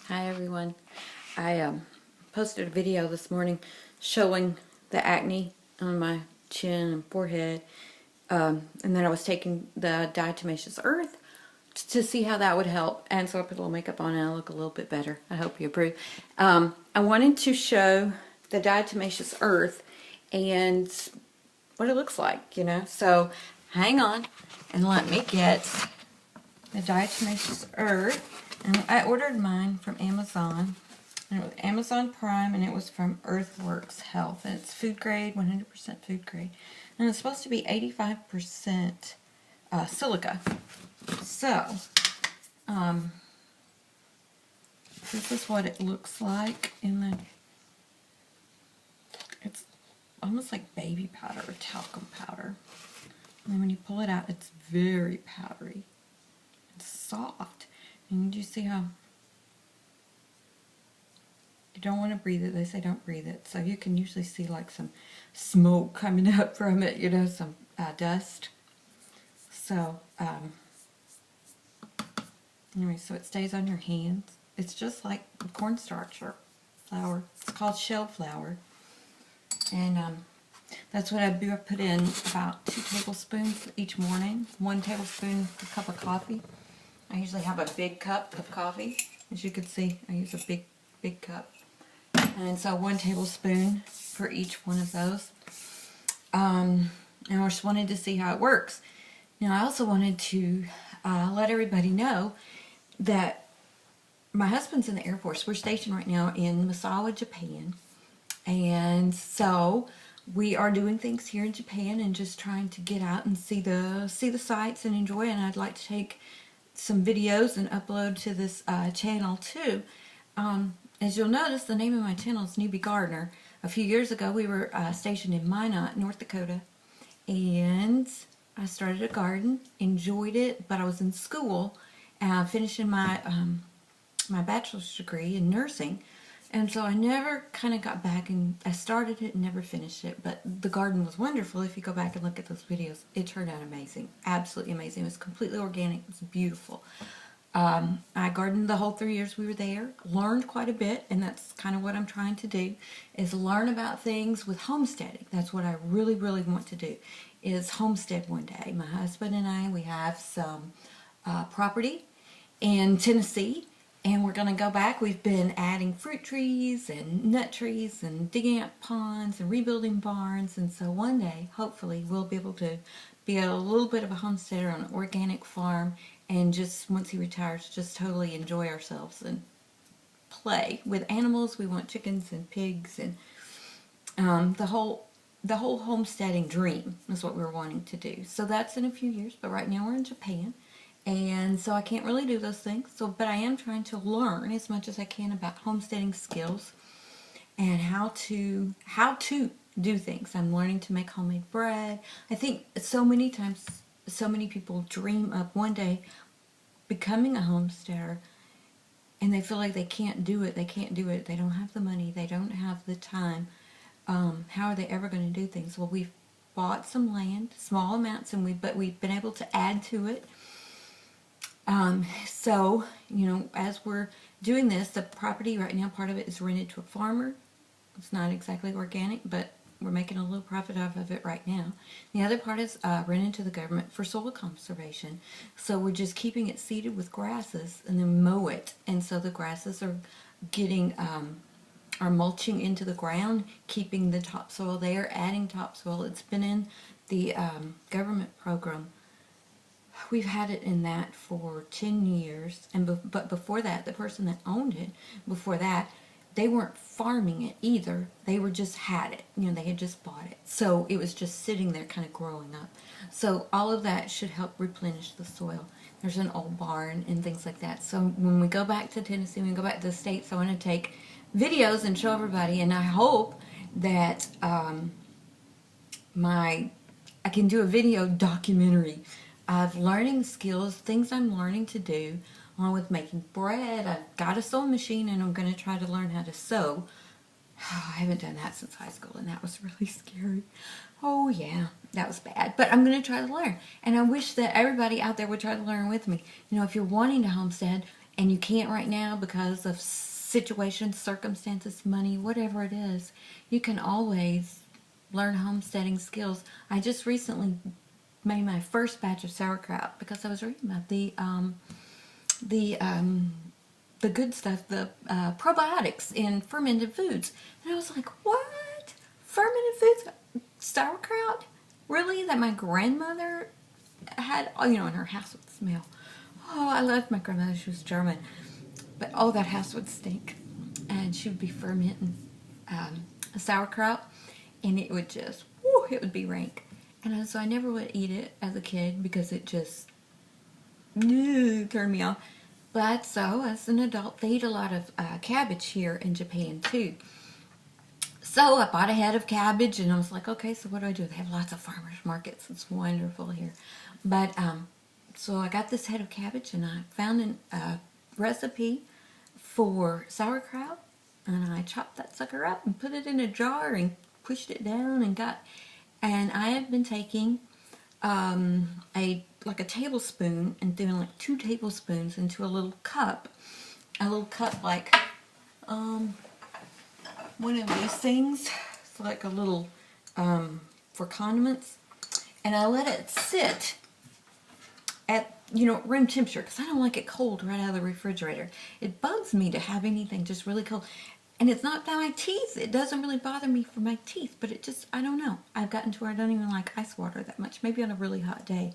Hi everyone. I posted a video this morning showing the acne on my chin and forehead, and then I was taking the Diatomaceous Earth to see how that would help, and so I put a little makeup on and I look a little bit better. I hope you approve. I wanted to show the Diatomaceous Earth and what it looks like, so hang on and let me get the Diatomaceous Earth. And I ordered mine from Amazon, and it was Amazon Prime, and it was from Earthworks Health, and it's food grade, 100% food grade, and it's supposed to be 85% silica. So, this is what it looks like it's almost like baby powder or talcum powder. And then when you pull it out, it's very powdery. It's soft. And you see how you don't want to breathe it. They say don't breathe it. So you can usually see like some smoke coming up from it, some dust. So, anyway, so it stays on your hands. It's just like cornstarch or flour. It's called shelled flour. And that's what I do. I put in about 2 tablespoons each morning. 1 tablespoon a cup of coffee. I usually have a big cup of coffee. As you can see, I use a big cup. And so 1 tablespoon for each one of those. And I just wanted to see how it works. Now, I also wanted to let everybody know that my husband's in the Air Force. We're stationed right now in Misawa, Japan. And so we are doing things here in Japan and just trying to get out and see the sights and enjoy. And I'd like to take some videos and upload to this channel too. As you'll notice, the name of my channel is Newbie Gardener. A few years ago, we were stationed in Minot, North Dakota, and I started a garden, enjoyed it, but I was in school, finishing my my bachelor's degree in nursing, and so I never kind of got back, and I started it and never finished it, but the garden was wonderful. If you go back and look at those videos, it turned out amazing, absolutely amazing. It was completely organic, it was beautiful. I gardened the whole 3 years we were there, learned quite a bit, and that's kind of what I'm trying to do, is learn about things with homesteading. That's what I really, really want to do, is homestead one day. My husband and I, we have some property in Tennessee, and we're going to go back. We've been adding fruit trees and nut trees and digging out ponds and rebuilding barns, and so one day, hopefully, we'll be able to be a little bit of a homesteader on an organic farm, and just once he retires, just totally enjoy ourselves and play with animals. We want chickens and pigs, and the whole homesteading dream is what we're wanting to do. So that's in a few years, but right now we're in Japan, and so I can't really do those things. So, but I am trying to learn as much as I can about homesteading skills and how to do things. I'm learning to make homemade bread. I think so many times, so many people dream of one day becoming a homesteader, and they feel like they can't do it. They can't do it. They don't have the money. They don't have the time. How are they ever going to do things? Well, we've bought some land, small amounts, but we've been able to add to it. So, as we're doing this, the property right now, part of it is rented to a farmer. It's not exactly organic, but we're making a little profit off of it right now. The other part is rented to the government for soil conservation. So we're just keeping it seeded with grasses and then mow it. And so the grasses are getting, are mulching into the ground, keeping the topsoil there, adding topsoil. It's been in the government program. We've had it in that for 10 years. But before that, the person that owned it, before that, they weren't farming it either. They were just had it. They had just bought it. So it was just sitting there kind of growing up. So all of that should help replenish the soil. There's an old barn and things like that. So when we go back to Tennessee, when we go back to the States, I want to take videos and show everybody. And I hope that I can do a video documentary of learning skills, things I'm learning to do, along with making bread. I've got a sewing machine, and I'm going to try to learn how to sew. I haven't done that since high school, and that was really scary. Oh yeah, that was bad. But I'm going to try to learn. And I wish that everybody out there would try to learn with me. If you're wanting to homestead, and you can't right now because of situations, circumstances, money, whatever it is, you can always learn homesteading skills. I just recently made my first batch of sauerkraut because I was reading about the good stuff, the probiotics in fermented foods, and I was like, what? Fermented foods? Sauerkraut? Really? That my grandmother had, you know, in her house would smell. Oh, I loved my grandmother. She was German. But oh, that house would stink. And she would be fermenting a sauerkraut, and it would just, whoo, it would be rank. And so I never would eat it as a kid because it just turned me off. But so, as an adult, they eat a lot of cabbage here in Japan too. So I bought a head of cabbage, and I was like, okay, so what do? They have lots of farmers markets. It's wonderful here. But so I got this head of cabbage, and I found a recipe for sauerkraut, and I chopped that sucker up and put it in a jar and pushed it down and I have been taking like a tablespoon and doing like 2 tablespoons into a little cup like one of these things. It's like a little for condiments, and I let it sit at, you know, room temperature because I don't like it cold right out of the refrigerator. It bugs me to have anything just really cold. And it's not that my teeth, it doesn't really bother me for my teeth, but it just, I don't know. I've gotten to where I don't even like ice water that much, maybe on a really hot day.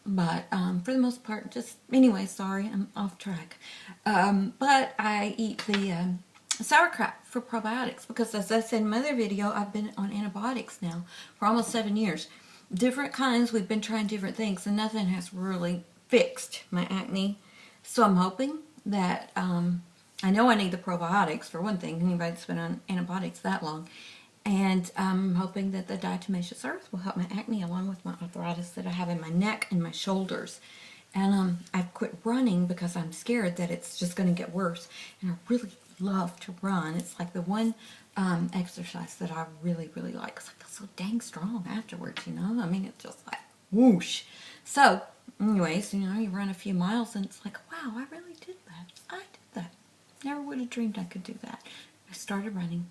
But for the most part, just, anyway, sorry, I'm off track. But I eat the sauerkraut for probiotics because, as I said in my other video, I've been on antibiotics now for almost 7 years. Different kinds, we've been trying different things, and nothing has really fixed my acne. So I'm hoping that, I know I need the probiotics for one thing, anybody that's been on antibiotics that long. And I'm hoping that the Diatomaceous Earth will help my acne along with my arthritis that I have in my neck and my shoulders. And I've quit running because I'm scared that it's just going to get worse. And I really love to run. It's like the one exercise that I really, really like because I feel so dang strong afterwards, you know? I mean, it's just like whoosh. So, anyways, you know, you run a few miles and it's like, wow, I really did that. I did that. Never would have dreamed I could do that. I started running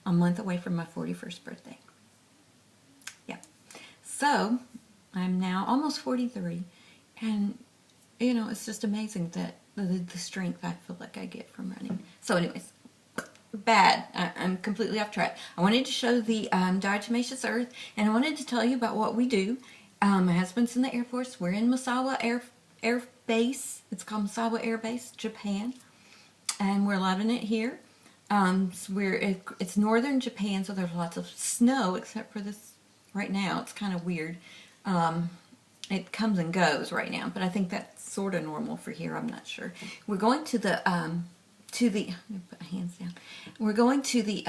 a month away from my 41st birthday. Yeah. So, I'm now almost 43, and, you know, it's just amazing that the strength I feel like I get from running. So anyways, I'm completely off track. I wanted to show the Diatomaceous Earth, and I wanted to tell you about what we do. My husband's in the Air Force. We're in Misawa Air Base. It's called Misawa Air Base, Japan. And we're loving it here. So it's northern Japan, so there's lots of snow, except for this right now. It's kind of weird. It comes and goes right now, but I think that's sort of normal for here. I'm not sure. We're going to the let me put my hands down. We're going to the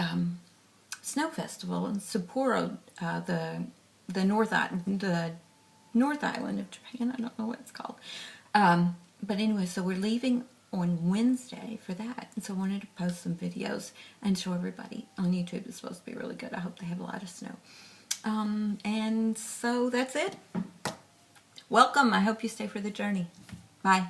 snow festival in Sapporo, the North Island of Japan. I don't know what it's called. But anyway, so we're leaving on Wednesday for that, and so I wanted to post some videos and show everybody on YouTube. It's supposed to be really good. I hope they have a lot of snow. And so that's it. Welcome. I hope you stay for the journey. Bye.